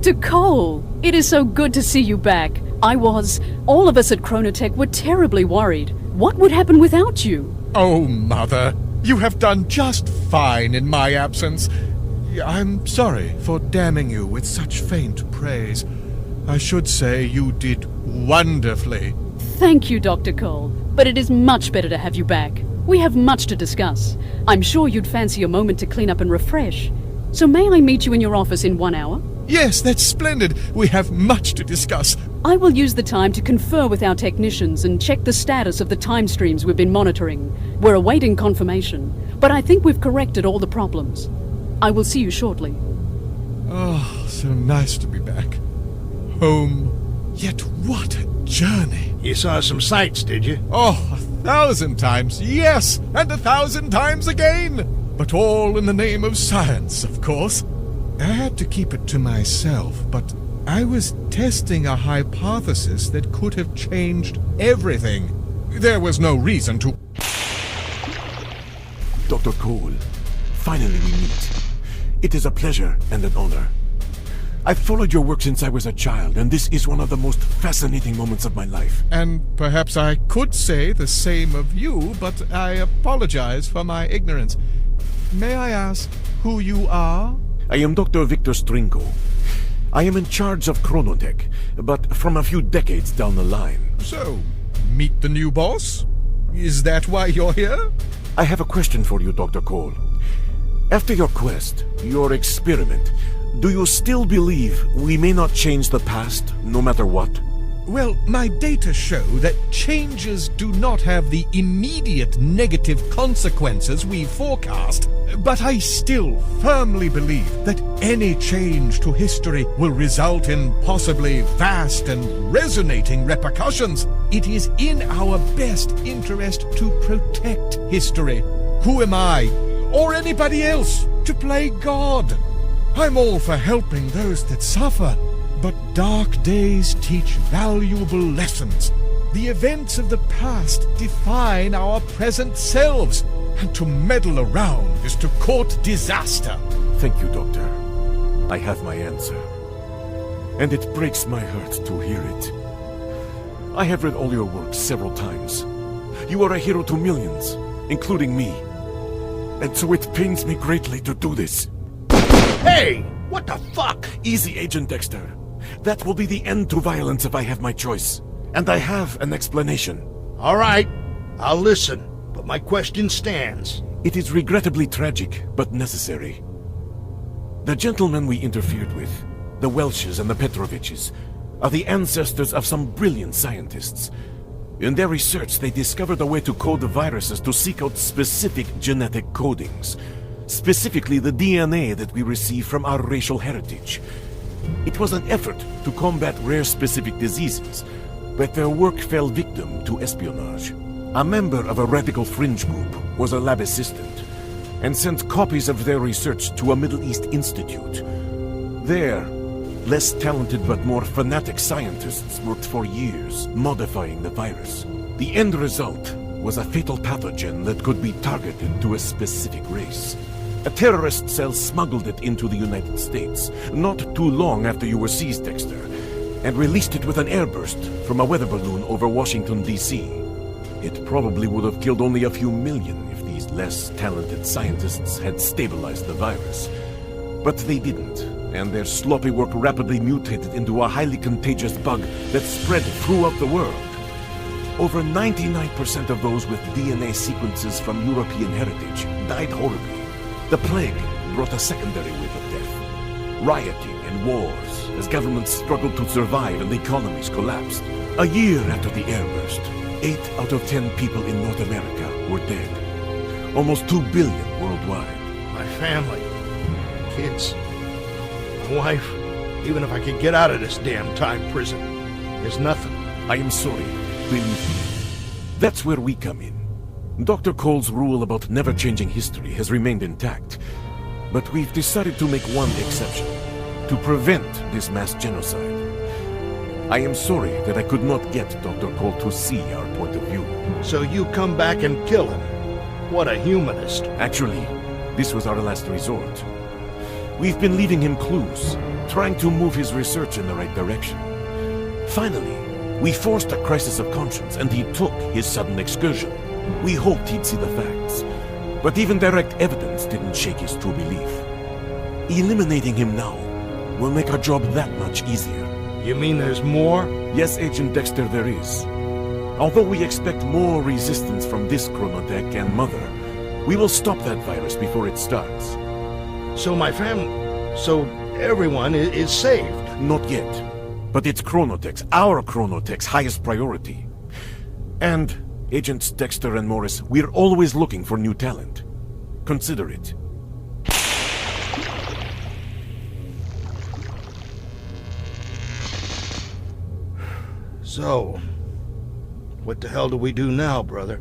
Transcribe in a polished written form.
Dr. Cole! It is so good to see you back. All of us at Chronotech were terribly worried. What would happen without you? Oh, Mother, you have done just fine in my absence. I'm sorry for damning you with such faint praise. I should say you did wonderfully. Thank you, Dr. Cole. But it is much better to have you back. We have much to discuss. I'm sure you'd fancy a moment to clean up and refresh. So may I meet you in your office in 1 hour? Yes, that's splendid. We have much to discuss. I will use the time to confer with our technicians and check the status of the time streams we've been monitoring. We're awaiting confirmation, but I think we've corrected all the problems. I will see you shortly. Oh, so nice to be back. Home. Yet what a journey. You saw some sights, did you? Oh, 1,000 times, yes, and 1,000 times again. But all in the name of science, of course. I had to keep it to myself, but I was testing a hypothesis that could have changed everything. There was no reason to... Dr. Cole, finally we meet. It is a pleasure and an honor. I've followed your work since I was a child, and this is one of the most fascinating moments of my life. And perhaps I could say the same of you, but I apologize for my ignorance. May I ask who you are? I am Dr. Victor Stringo. I am in charge of Chronotech, but from a few decades down the line. So, meet the new boss? Is that why you're here? I have a question for you, Dr. Cole. After your quest, your experiment, do you still believe we may not change the past, no matter what? Well, my data show that changes do not have the immediate negative consequences we forecast, but I still firmly believe that any change to history will result in possibly vast and resonating repercussions. It is in our best interest to protect history. Who am I, or anybody else, to play God? I'm all for helping those that suffer. But dark days teach valuable lessons. The events of the past define our present selves, and to meddle around is to court disaster. Thank you, Doctor. I have my answer. And it breaks my heart to hear it. I have read all your work several times. You are a hero to millions, including me. And so it pains me greatly to do this. Hey! What the fuck? Easy, Agent Dexter. That will be the end to violence if I have my choice. And I have an explanation. All right, I'll listen, but my question stands. It is regrettably tragic, but necessary. The gentlemen we interfered with, the Welshes and the Petroviches, are the ancestors of some brilliant scientists. In their research, they discovered a way to code the viruses to seek out specific genetic codings. Specifically the DNA that we receive from our racial heritage. It was an effort to combat rare specific diseases, but their work fell victim to espionage. A member of a radical fringe group was a lab assistant, and sent copies of their research to a Middle East institute. There, less talented but more fanatic scientists worked for years, modifying the virus. The end result was a fatal pathogen that could be targeted to a specific race. A terrorist cell smuggled it into the United States, not too long after you were seized, Dexter, and released it with an airburst from a weather balloon over Washington, D.C. It probably would have killed only a few million if these less talented scientists had stabilized the virus. But they didn't, and their sloppy work rapidly mutated into a highly contagious bug that spread throughout the world. Over 99% of those with DNA sequences from European heritage died horribly. The plague brought a secondary wave of death. Rioting and wars as governments struggled to survive and economies collapsed. A year after the airburst, 8 out of 10 people in North America were dead. Almost 2 billion worldwide. My family, kids, my wife, even if I could get out of this damn time prison, there's nothing. I am sorry, believe me. That's where we come in. Dr. Cole's rule about never changing history has remained intact, but we've decided to make one exception, to prevent this mass genocide. I am sorry that I could not get Dr. Cole to see our point of view. So you come back and kill him. What a humanist. Actually, this was our last resort. We've been leaving him clues, trying to move his research in the right direction. Finally, we forced a crisis of conscience and he took his sudden excursion. We hoped he'd see the facts, but even direct evidence didn't shake his true belief. Eliminating him now will make our job that much easier. You mean there's more? Yes, Agent Dexter, there is. Although we expect more resistance from this Chronotech and Mother, we will stop that virus before it starts. So everyone is saved? Not yet. But it's Chronotech's, our Chronotech's highest priority. And, Agents Dexter and Morris, we're always looking for new talent. Consider it. So, what the hell do we do now, brother?